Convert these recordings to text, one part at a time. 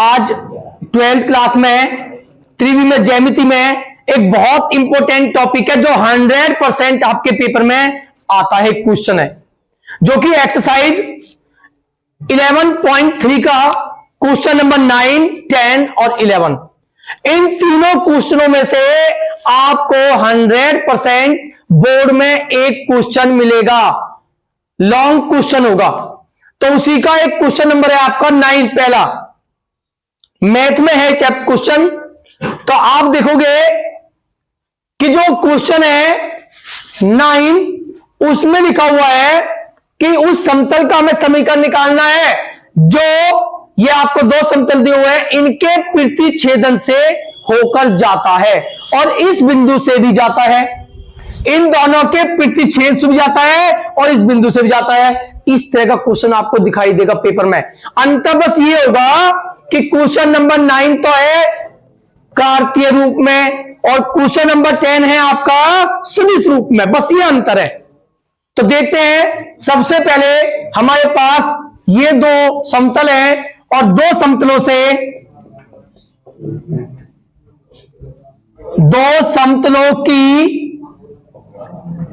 आज 12th class में त्रिवी में ज्यामिति में एक बहुत इंपॉर्टेंट टॉपिक है जो 100% आपके पेपर में आता है, क्वेश्चन है जो कि एक्सरसाइज 11.3 का क्वेश्चन नंबर 9, 10 और 11। इन तीनों क्वेश्चनों में से आपको 100% बोर्ड में एक क्वेश्चन मिलेगा, लॉन्ग क्वेश्चन होगा। तो उसी का एक क्वेश्चन नंबर है आपका 9, पहला मैथ में है चैप्टर क्वेश्चन। तो आप देखोगे कि जो क्वेश्चन है 9 उसमें लिखा हुआ है कि उस समतल का हमें समीकरण निकालना है जो ये आपको दो समतल दिए हुए हैं, इनके प्रतिच्छेदन से होकर जाता है और इस बिंदु से भी जाता है, इन दोनों के प्रतिच्छेद से भी जाता है और इस बिंदु से भी जाता है। इस तरह का क्वेश्चन आपको दिखाई देगा पेपर में। अंतर बस ये होगा कि क्वेश्चन नंबर 9 तो है कार्तीय रूप में और क्वेश्चन नंबर 10 है आपका सदिश रूप में, बस ये अंतर है। तो देखते हैं, सबसे पहले हमारे पास ये दो समतल है और दो समतलों से दो समतलों की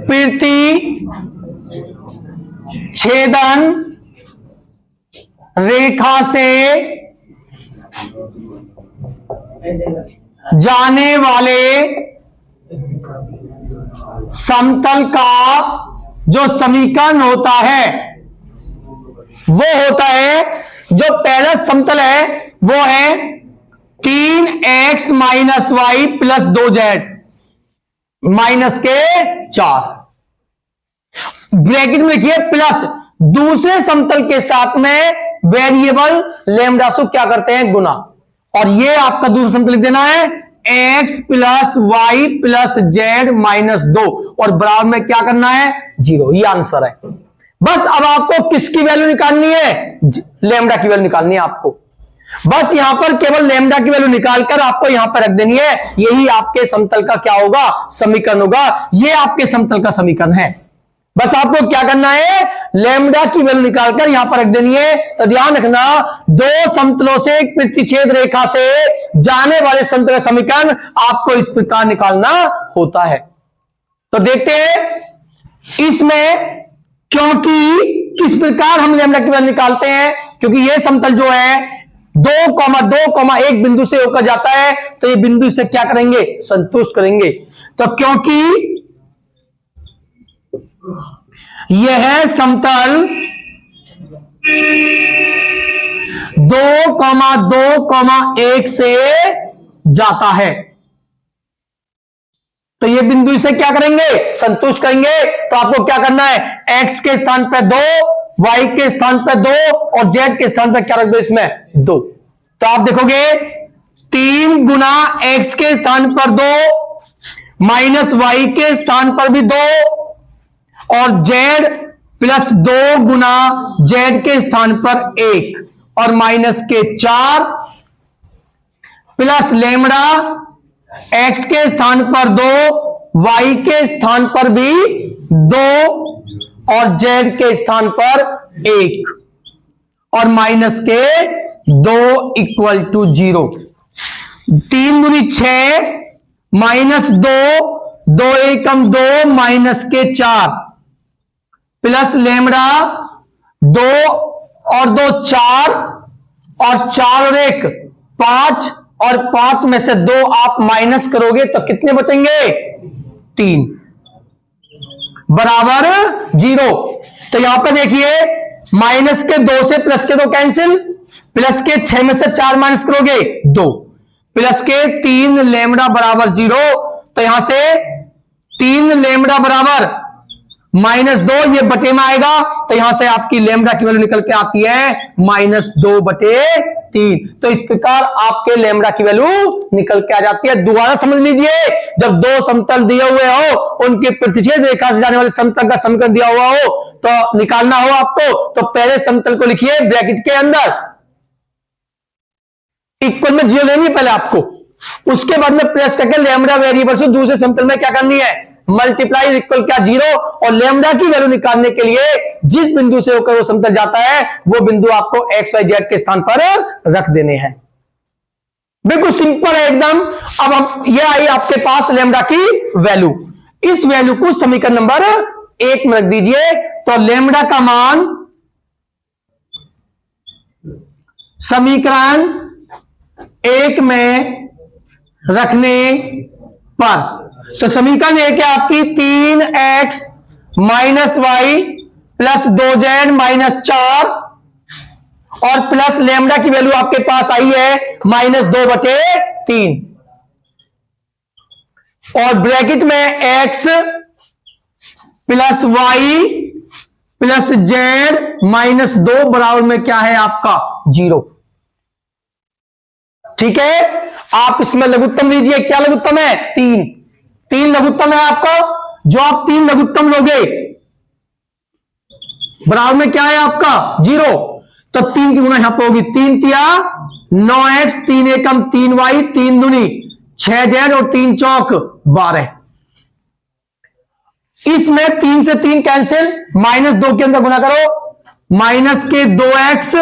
प्रतिच्छेदन रेखा से जाने वाले समतल का जो समीकरण होता है वो होता है, जो पहला समतल है वो है 3x minus y plus 2z minus के 4, ब्रैकेट में लिखिए प्लस दूसरे समतल के साथ में वेरिएबल लैम्डा से क्या करते हैं, गुना। और ये आपका दूसरा समतल लिख देना है x plus y plus z minus 2 और बराबर में क्या करना है, 0। ये आंसर है। बस अब आपको किसकी वैल्यू निकालनी है, लैम्डा की वैल्यू निकालनी है आपको। बस यहां पर केवल लैम्डा की वैल्यू निकालकर आपको यहां पर रख देनी है। यही आपके समतल का क्या होगा, समीकरण होगा। ये आपके समतल का समीकरण है। बस आपको क्या करना है, लैम्डा की वैल्यू निकालकर यहां पर रख देनी है। तो ध्यान रखना, दो समतलों से एक प्रतिच्छेद रेखा से जाने वाले समतल का समीकरण आपको इस प्रकार निकालना होता है। तो देखते हैं इसमें, क्योंकि किस प्रकार हम लैम्डा की वैल्यू निकालते हैं, क्योंकि यह समतल जो है 2,1 बिंदु से होकर जाता है, तो ये बिंदु से क्या करेंगे, संतुष्ट करेंगे। तो क्योंकि यह समतल 2,1 से जाता है, तो ये बिंदु इसे क्या करेंगे, संतुष्ट करेंगे। तो आपको क्या करना है, x के स्थान पर 2, y के स्थान पर 2 और z के स्थान पर क्या रख दो, इसमें 2। तो आप देखोगे 3 गुना x के स्थान पर 2 माइनस y के स्थान पर भी 2 और z प्लस 2 गुना z के स्थान पर 1 और माइनस के 4 प्लस लैम्डा x के स्थान पर 2, y के स्थान पर भी 2 और z के स्थान पर 1 और माइनस के 2 इक्वल टू 0। 3 दूनी 6 माइनस 2, 2 एकम 2 माइनस के 4 प्लस लैम्डा 2 और 2 4 और 4 और 1 5 और 5 में से 2 आप माइनस करोगे तो कितने बचेंगे, 3 बराबर 0। तो यहां पर देखिए माइनस के 2 से प्लस के 2 कैंसिल, प्लस के 6 में से 4 माइनस करोगे 2, प्लस के 3 लैम्डा बराबर 0। तो यहां से 3 लैम्डा बराबर माइनस 2, ये बटे में आएगा। तो यहां से आपकी लैम्डा की वैल्यू निकल के आती है -2/3। तो इस प्रकार आपके लैम्डा की वैल्यू निकल के आ जाती है। दोबारा समझ लीजिए, जब दो समतल दिए हुए हो, उनके प्रतिच्छेद रेखा से जाने वाले समतल का समीकरण दिया हुआ हो, तो निकालना हो आपको, तो पहले समतल को लिखिए ब्रैकेट के अंदर, इक्वल में 0 लेनी है पहले आपको, उसके बाद में प्लस करके लैम्डा वेरिएबल से दूसरे समतल में क्या करनी है, मल्टीप्लाई इक्वल क्या 0, और लेमडा की वैल्यू निकालने के लिए जिस बिंदु से होकर वो समतल जाता है वो बिंदु आपको एक्स वाई जेड के स्थान पर रख देने हैं। बिल्कुल सिंपल है एकदम। अब ये आई आपके पास लेमडा की वैल्यू, इस वैल्यू को समीकरण नंबर 1 में रख दीजिए। तो लेमडा का मान समीकरण 1 में रखने पर, तो समीकरण 1 है आपकी 3x minus y plus 2z minus 4 और प्लस लेमडा की वैल्यू आपके पास आई है -2/3 और ब्रैकेट में x plus y plus z -2 बराबर में क्या है आपका 0। ठीक है, आप इसमें लघुत्तम लीजिए। क्या लघुत्तम है? 3 लघुत्तम है आपका। जो आप 3 लघुत्तम लोगे बराबर में क्या है आपका 0, तो 3 की गुणा यहां पर होगी। 3 तिया 9x, 3 एकम 3y, 3 दूनी 6z और 3 चौक 12। इसमें 3 से 3 कैंसिल, -2 के अंदर गुना करो, माइनस के 2x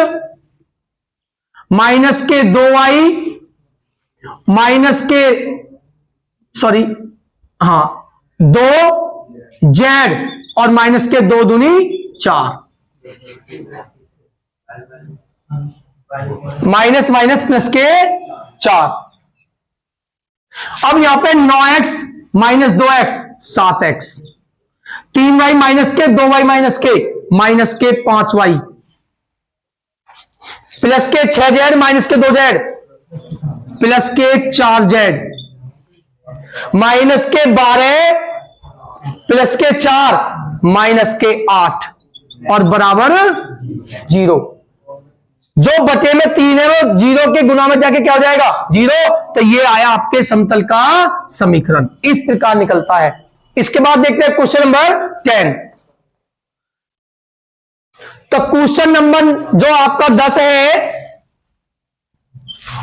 माइनस के 2y माइनस के 2z और माइनस के 2 दूनी 4, माइनस माइनस प्लस के 4। अब यहां पे 9x minus 2x 7x, 3y minus के 2y माइनस के 5y प्लस के 6z माइनस के 2z प्लस के 4z माइनस के 12 प्लस के 4 माइनस के 8 और बराबर 0। जो बटे में 3 है वो 0 के गुना में जाके क्या हो जाएगा 0। तो ये आया आपके समतल का समीकरण, इस प्रकार निकलता है। इसके बाद देखते हैं क्वेश्चन नंबर 10। तो क्वेश्चन नंबर जो आपका 10 है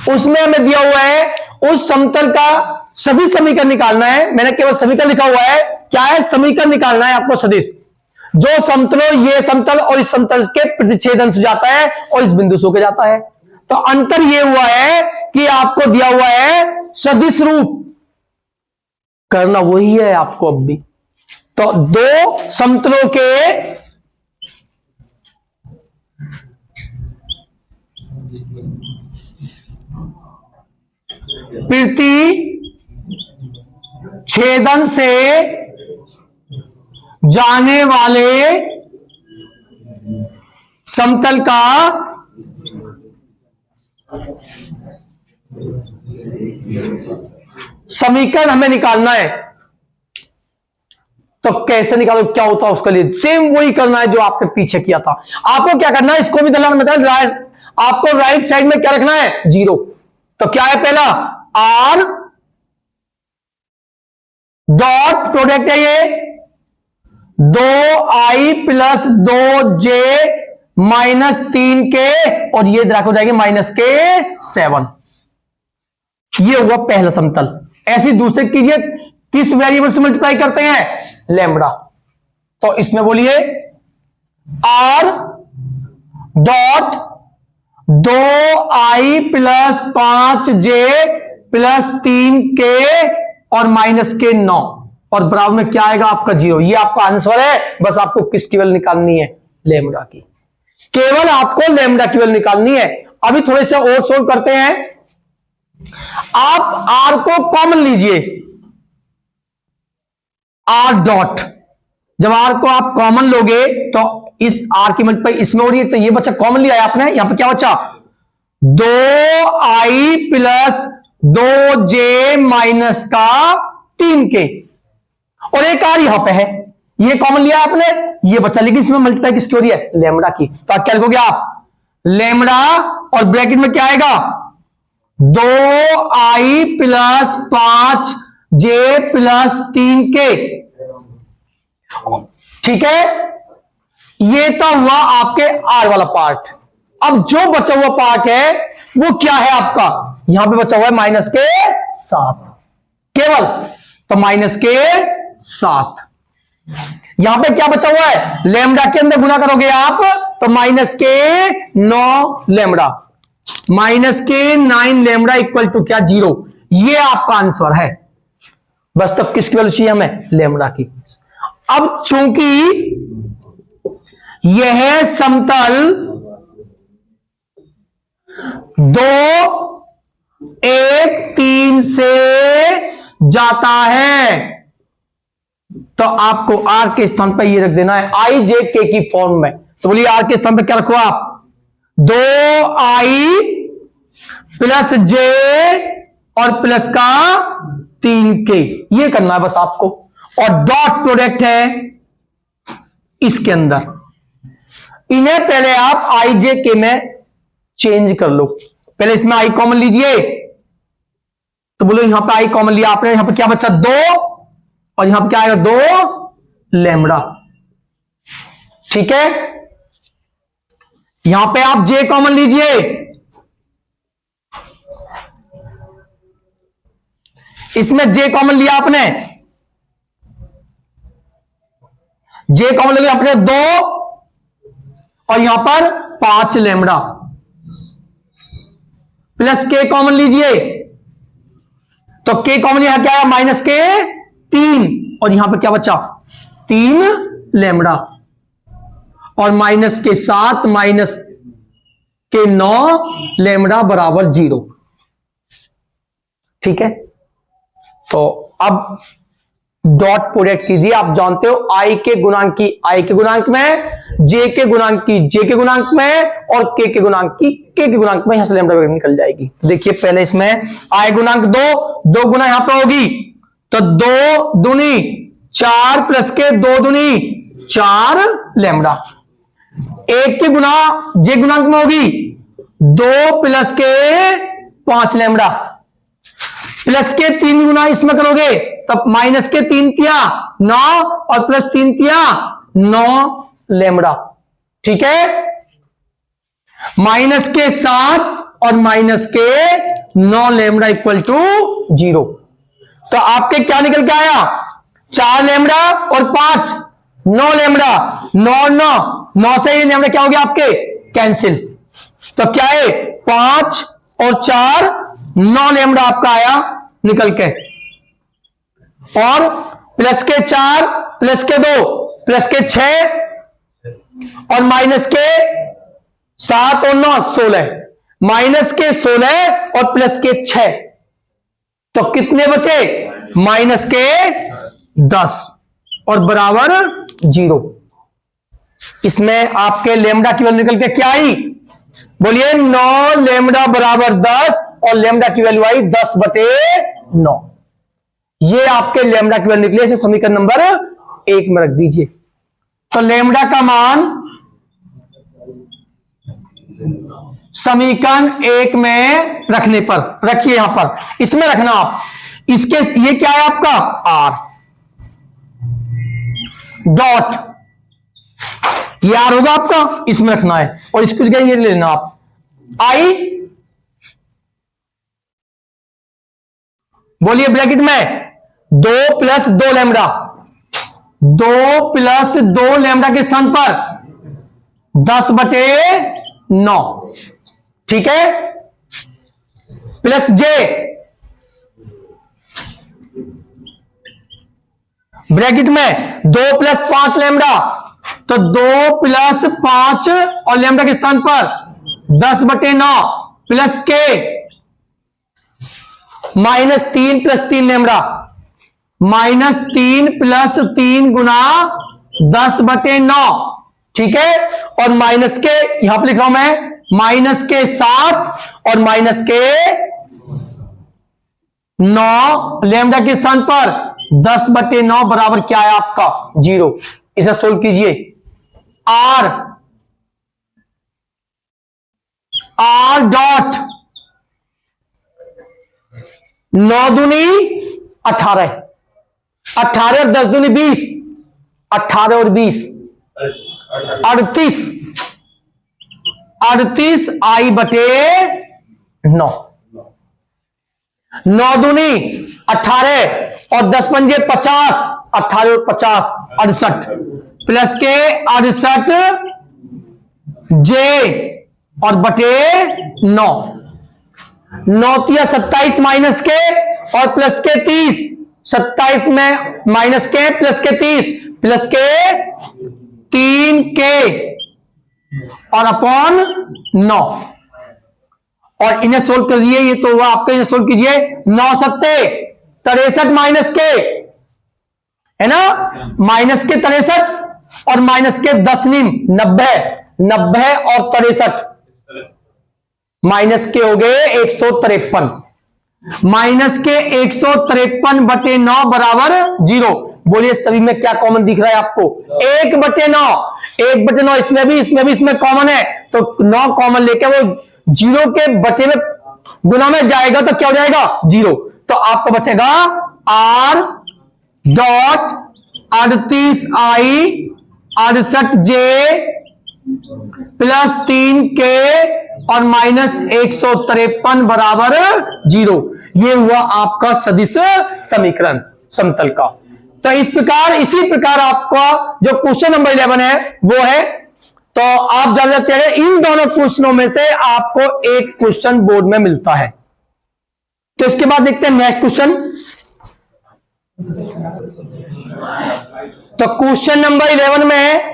उसमें हमें दिया हुआ है उस समतल का सदिश समीकरण निकालना है। मैंने केवल समीकरण लिखा हुआ है, क्या है समीकरण निकालना है आपको सदिश, जो समतलों ये समतल और इस समतल के प्रतिच्छेदन से जाता है और इस बिंदु से होकर जाता है। तो अंतर ये हुआ है कि आपको दिया हुआ है सदिश रूप, करना वही है आपको अब भी। तो दो समतलों के प्रतिच्छेदन से जाने वाले समतल का समीकरण हमें निकालना है। तो कैसे निकालो, क्या होता है उसके लिए सेम वही करना है जो आपने पीछे किया था। आपको क्या करना है, इसको भी दलाल मतलब आपको राइट साइड में क्या रखना है 0। तो क्या है पहला r डॉट प्रोडक्ट है ये 2i plus 2j minus 3k और ये हो जाएगी माइनस के 7। ये हुआ पहला समतल। ऐसे दूसरे कीजिए, किस वेरिएबल से मल्टीप्लाई करते हैं लेमड़ा। तो इसमें बोलिए r dot 2i plus 5j plus 3k और माइनस के 9 और बराबर में क्या आएगा आपका 0। ये आपका आंसर है। बस आपको किसकी वैल्यू निकालनी है लेमड़ा की, केवल आपको लेमड़ा की वैल्यू निकालनी है। अभी थोड़े से और सोल्व करते हैं। आप r को कॉमन लीजिए, r डॉट, जब r को आप कॉमन लोगे तो इस r की मल्टीप्लाई इसमें हो रही है, तो ये बच्चा कॉमन लिया है आपने। यहां पे क्या बचा 2i प्लस 2j माइनस का 3k और एक r यहां पे है, ये कॉमन लिया आपने, ये बचा। लेकिन इसमें मल्टीप्लाई किसकी हो रही है लेमड़ा की। तो क्या लिखोगे आप लेमड़ा और ब्रैकेट में क्या आएगा 2i plus 5j plus 3k। ठीक है, ये तो हुआ आपके r वाला पार्ट। अब जो बचा हुआ पार्ट है वो क्या है आपका, यहां पे बचा हुआ है माइनस के 7 केवल। तो माइनस के 7। यहां पे क्या बचा हुआ है, लेमडा के अंदर गुना करोगे आप तो माइनस के 9 लेमडा, माइनस के 9 लेमडा इक्वल टू क्या, 0। ये आपका आंसर है। बस तब किसकी वैल्यू चाहिए हमें, लेमडा की। अब चूंकि यह समतल 2 1 3 से जाता है तो आपको आर के स्थान पर ये रख देना है आई जे के की फॉर्म में। तो बोलिए आर के स्थान पर क्या रखो आप, 2i प्लस जे और प्लस का 3k, ये करना है बस आपको। और डॉट प्रोडक्ट है इसके अंदर, इन्हें पहले आप आई जे के में चेंज कर लो। पहले इसमें आई कॉमन लीजिए, तो बोलो यहां पे आई कॉमन लिया आपने, यहां पे क्या बचा 2 और यहां पे क्या आएगा 2 लेमडा, ठीक है। यहां पे आप जे कॉमन लीजिए, इसमें जे कॉमन लिया आपने, जे कॉमन लिया आपने 2 और यहां पर 5 लेमडा, प्लस के कॉमन लीजिए तो के कॉमन यहां क्या है, माइनस के 3 और यहां पर क्या बचा 3 लेमडा और माइनस के 7 माइनस के 9 लेमडा बराबर 0, ठीक है। तो अब डॉट प्रोडक्ट कीजिए। आप जानते हो आई के गुणांक की आई के गुणांक में, जे के गुणांक की जे के गुणांक में और के गुणांक की के गुणांक में, यहां से लैम्डा वैल्यू निकल जाएगी। देखिए पहले इसमें आई गुणांक 2 गुना यहां पे होगी तो 2 दूनी 4 प्लस के 2 दूनी 4 लैम्डा, एक के गुना जे गुणांक में होगी 2 प्लस के 5 लैम्डा, प्लस के 3 गुना इसमें करोगे तब माइनस के 3 किया 9 और प्लस 3 किया 9 लेमडा, ठीक है। माइनस के 7 और माइनस के 9 लेमडा इक्वल टू 0। तो आपके क्या निकल के आया, 4 लेमडा और 5 9 लेमडा, 9 से ये लेमडा क्या हो गया आपके कैंसिल, तो क्या है 5 और 4 9 लेमडा आपका आया निकल के, और प्लस के 4 प्लस के 2 प्लस के 6 और माइनस के 7 और 9 16, माइनस के 16 और प्लस के 6 तो कितने बचे, माइनस के 10 और बराबर 0। इसमें आपके लेमडा की वैल्यू निकल के क्या आई, बोलिए 9 लेमडा बराबर 10 और लेमडा की वैल्यू आई 10/9। ये आपके लेमडा की वैल्यू निकली, इसे समीकरण नंबर 1 में रख दीजिए। तो लेमडा का मान समीकरण 1 में रखने पर रखिए, यहां पर इसमें रखना आप, इसके ये क्या है आपका आर डॉट, ये आर होगा आपका, इसमें रखना है और इसको जगह ये लेना आप आई, बोलिए ब्रैकेट में 2 प्लस 2 लेमडा, 2 प्लस 2 लेमडा के स्थान पर 10/9, ठीक है, प्लस जे ब्रैकेट में 2 प्लस 5 लेमडा, तो 2 प्लस 5 और लेमडा के स्थान पर 10/9 प्लस के minus 3 plus 3 lambda, minus 3 plus 3 गुना 10/9, ठीक है, और माइनस के यहां पर लिख रहा हूं मैं माइनस के 7 और माइनस के 9 लेमडा के स्थान पर 10/9 बराबर क्या है आपका 0। इसे सोल्व कीजिए, आर डॉट 9 दूनी 18, 18 और 10 दूनी 20, 18 और 20 38 I/9, 9 दूनी 18 और 10 पंजे 50, 18 और 50 68 प्लस के 68 जे और बटे 9 9 तिया 27 माइनस के और प्लस के 30 27 में माइनस के प्लस के 30 प्लस के 3 के और अपॉन 9 और इन्हें सोल्व करिए। ये तो हुआ आपका, इन्हें सोल्व कीजिए। 9 सत्ते 63 माइनस के है ना, माइनस के 63 और माइनस के 10 नीम 90 90 और 63 माइनस के हो गए 153 माइनस के 153 बटे 9 बराबर 0। बोलिए सभी में क्या कॉमन दिख रहा है आपको? 1 बटे 9 1 बटे 9 इसमें भी इसमें कॉमन है, तो 9 कॉमन लेके वो 0 के बटे में गुना में जाएगा तो क्या हो जाएगा 0। तो आपको बचेगा r dot 38i 68j plus 3k और माइनस 153 बराबर 0। ये हुआ आपका सदिश समीकरण समतल का। तो इस प्रकार इसी प्रकार आपका जो क्वेश्चन नंबर 11 है वो है। तो आप जान जाते हैं इन दोनों क्वेश्चनों में से आपको एक क्वेश्चन बोर्ड में मिलता है। तो इसके बाद देखते हैं नेक्स्ट क्वेश्चन। तो क्वेश्चन नंबर 11 में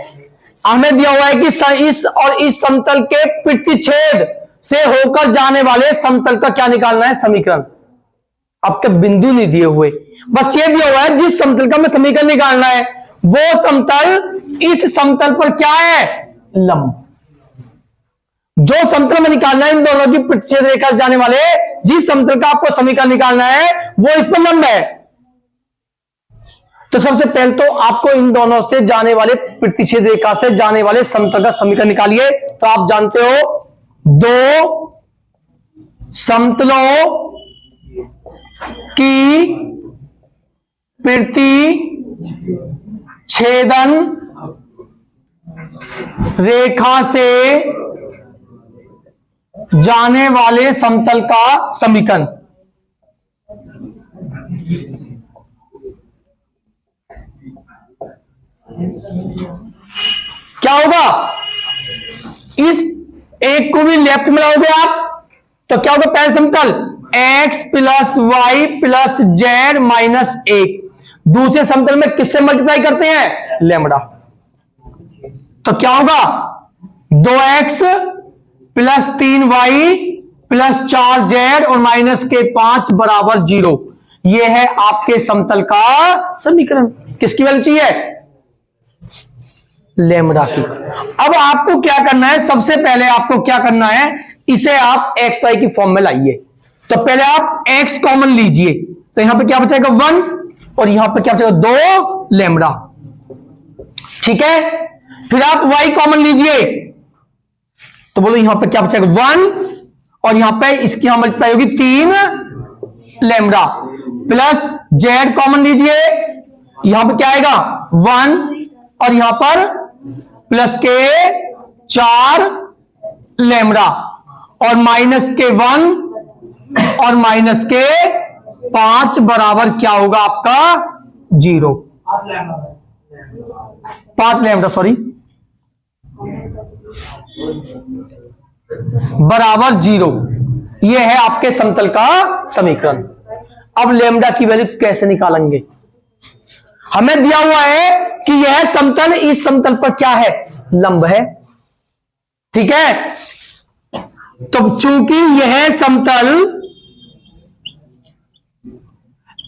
हमें दिया हुआ है कि इस और इस समतल के प्रतिच्छेद से होकर जाने वाले समतल का क्या निकालना है समीकरण। आपके बिंदु नहीं दिए हुए, बस ये दिया हुआ है जिस समतल का हमें समीकरण निकालना है वो समतल इस समतल पर क्या है लंब। जो समतल में निकालना है इन दोनों की प्रतिच्छेद रेखा से जाने वाले जिस समतल का आपको समीकरण निकालना है वो इस पर लंब है। तो सबसे पहले तो आपको इन दोनों से जाने वाले प्रतिच्छेद रेखा से जाने वाले समतल का समीकरण निकालिए। तो आप जानते हो दो समतलों की प्रतिच्छेदन रेखा से जाने वाले समतल का समीकरण। क्या होगा? इस एक को भी लेफ्ट में लाओगे आप तो क्या होगा? पहले समतल x plus y plus z minus 1। दूसरे समतल में किससे मल्टीप्लाई करते हैं? लैम्बडा। तो क्या होगा? 2x plus 3y plus 4z और माइनस के 5 बराबर 0। यह है आपके समतल का समीकरण। किसकी वैल्यू चाहिए? लैम्बडा की। अब आपको क्या करना है? सबसे पहले आपको क्या करना है, इसे आप एक्स वाई की फॉर्म में लाइए। तो पहले आप x कॉमन लीजिए, तो यहां पे क्या बचेगा 1 और यहां पे क्या बचेगा 2 लैम्बडा। ठीक है, फिर आप y कॉमन लीजिए तो बोलो यहां पे क्या बचेगा 1 और यहां पे इसकी यहां मल्टीप्लाई होगी 3 लैम्बडा प्लस z कॉमन लीजिए, यहां पे क्या आएगा 1 और यहां पर प्लस के 4 लैम्बडा और माइनस के 1 और माइनस के 5 बराबर क्या होगा आपका 0। 5 लैम्बडा सॉरी बराबर 0। यह है आपके समतल का समीकरण। अब लैम्बडा की वैल्यू कैसे निकालेंगे? हमें दिया हुआ है कि यह समतल इस समतल पर क्या है लंब है। ठीक है, तो चूंकि यह समतल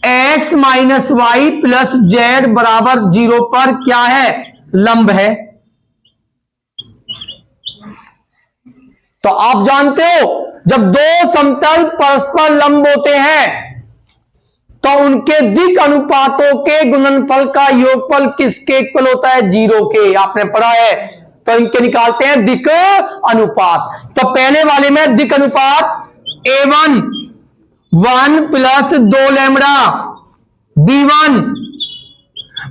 x minus y plus z बराबर 0 पर क्या है लंब है। तो आप जानते हो जब दो समतल परस्पर लंब होते हैं तो उनके दिक् अनुपातों के गुणनफल का योगफल किसके इक्वल होता है? 0 के। आपने पढ़ा है, तो इनके निकालते हैं दिक् अनुपात। तो पहले वाले में दिक् अनुपात a1 1 plus 2 lambda, b1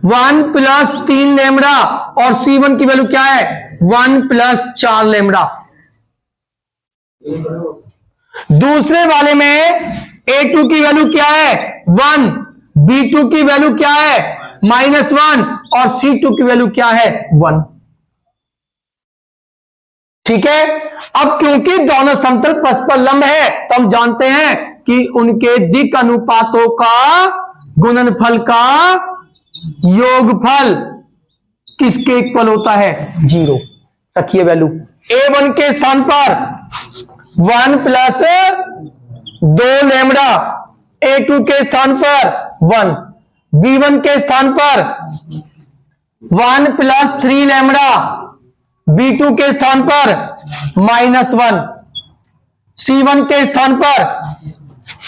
1 plus 3 lambda और c1 की वैल्यू क्या है 1 प्लस 4 लैम्बडा। दूसरे वाले में a2 की वैल्यू क्या है 1, b2 की वैल्यू क्या है -1 और C2 की वैल्यू क्या है 1। ठीक है। अब क्योंकि दोनों समतल परस्पर लंब है तो हम जानते हैं कि उनके दिक् अनुपातों का गुणनफल का योगफल किसके इक्वल होता है 0। रखिए वैल्यू A1 के स्थान पर 1 प्लस 2 लैम्बडा, A2 के स्थान पर 1, B1 के स्थान पर 1 प्लस 3 लैम्बडा, B2 के स्थान पर -1, C1 के स्थान पर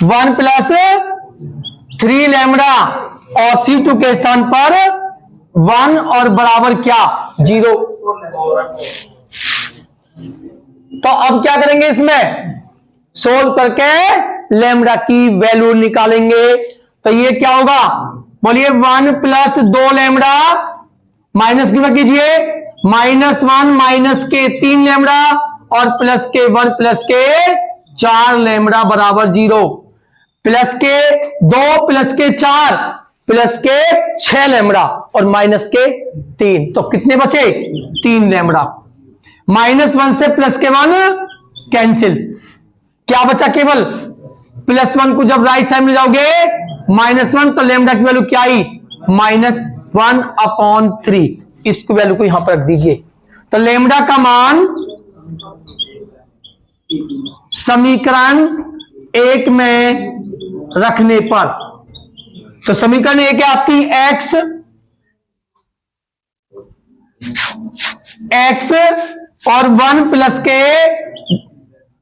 1 प्लस 3 लैम्बडा और C2 के स्थान पर 1 और बराबर क्या 0। तो अब क्या करेंगे, इसमें सोल्व करके लैम्बडा की वैल्यू निकालेंगे। तो ये क्या होगा, बोलिए 1 प्लस 2 लैम्बडा माइनस की कीजिए, -1 माइनस के 3 लैम्बडा और प्लस के 1 प्लस के 4 लैम्बडा बराबर 0, प्लस के 2 प्लस के 4 प्लस के 6 लैम्बडा और माइनस के 3, तो कितने बचे 3 लैम्बडा। -1 से प्लस के 1 कैंसिल, क्या बचा केवल +1 को जब राइट साइड में जाओगे -1 तो लैम्बडा की वैल्यू क्या आई -1/3। इसको वैल्यू को यहां पर रख दीजिए। तो लैम्बडा का मान समीकरण 1 में रखने पर, तो समीकरण 1 है आपकी x और 1 प्लस के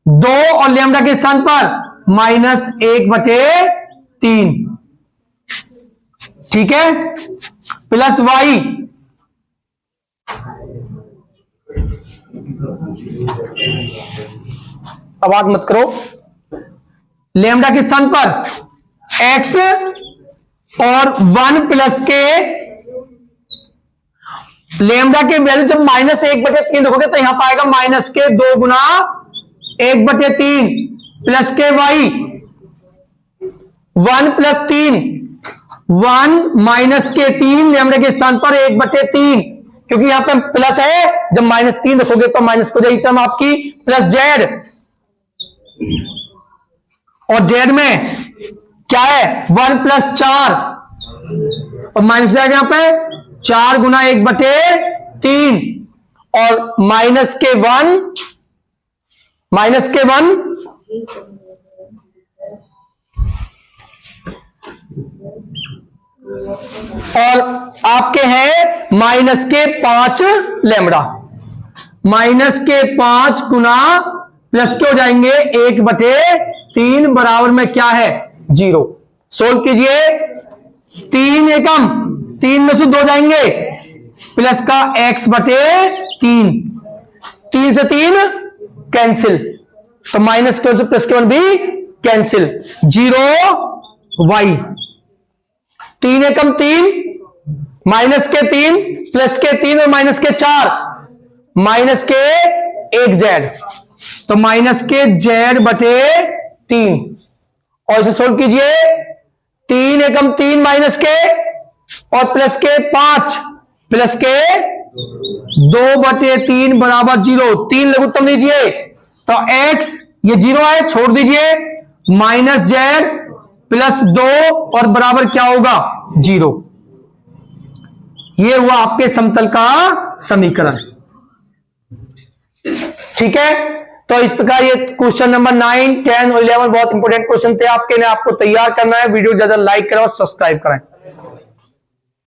2 और लैम्बडा के स्थान पर -1/3, ठीक है, प्लस y आवाज मत करो, लैम्बडा के स्थान पर x और 1 प्लस के लैम्बडा के वैल्यू जब -1/3 देखोगे तो यहां पाएगा माइनस के 2 गुना 1/3 प्लस के y 1 प्लस 3 1 माइनस के 3 लैम्बडा के स्थान पर 1/3, क्योंकि यहां पे प्लस है, जब -3 रखोगे तो माइनस हो जाएगी टर्म आपकी, प्लस z और z में क्या है 1 प्लस 4 और माइनस जाएगा यहां पे 4 गुना 1/3 और माइनस के 1 और आपके हैं माइनस के 5 लैम्बडा, माइनस के 5 गुना प्लस के हो जाएंगे 1/3 बराबर में क्या है 0। सोल्व कीजिए, 3 एकम 3 में से 2 जाएंगे, प्लस का x/3, 3 से 3 कैंसिल, तो माइनस के से प्लस के 1 भी कैंसिल, 0y, 3 एकम 3 माइनस के 3 प्लस के 3 और माइनस के 4 माइनस के 1z, तो माइनस के z/3 और इसे सोल्व कीजिए, 3 एकम 3 माइनस के और प्लस के 5 प्लस के 2/3 बराबर 0, 3 लघुत्तम लीजिए तो x ये 0 है छोड़ दीजिए, -z प्लस 2 और बराबर क्या होगा 0। ये हुआ आपके समतल का समीकरण, ठीक है। तो इस प्रकार ये क्वेश्चन नंबर 9, 10 और 11 बहुत इंपॉर्टेंट क्वेश्चन थे आपके, ने आपको तैयार करना है। वीडियो ज्यादा लाइक करें और सब्सक्राइब करें।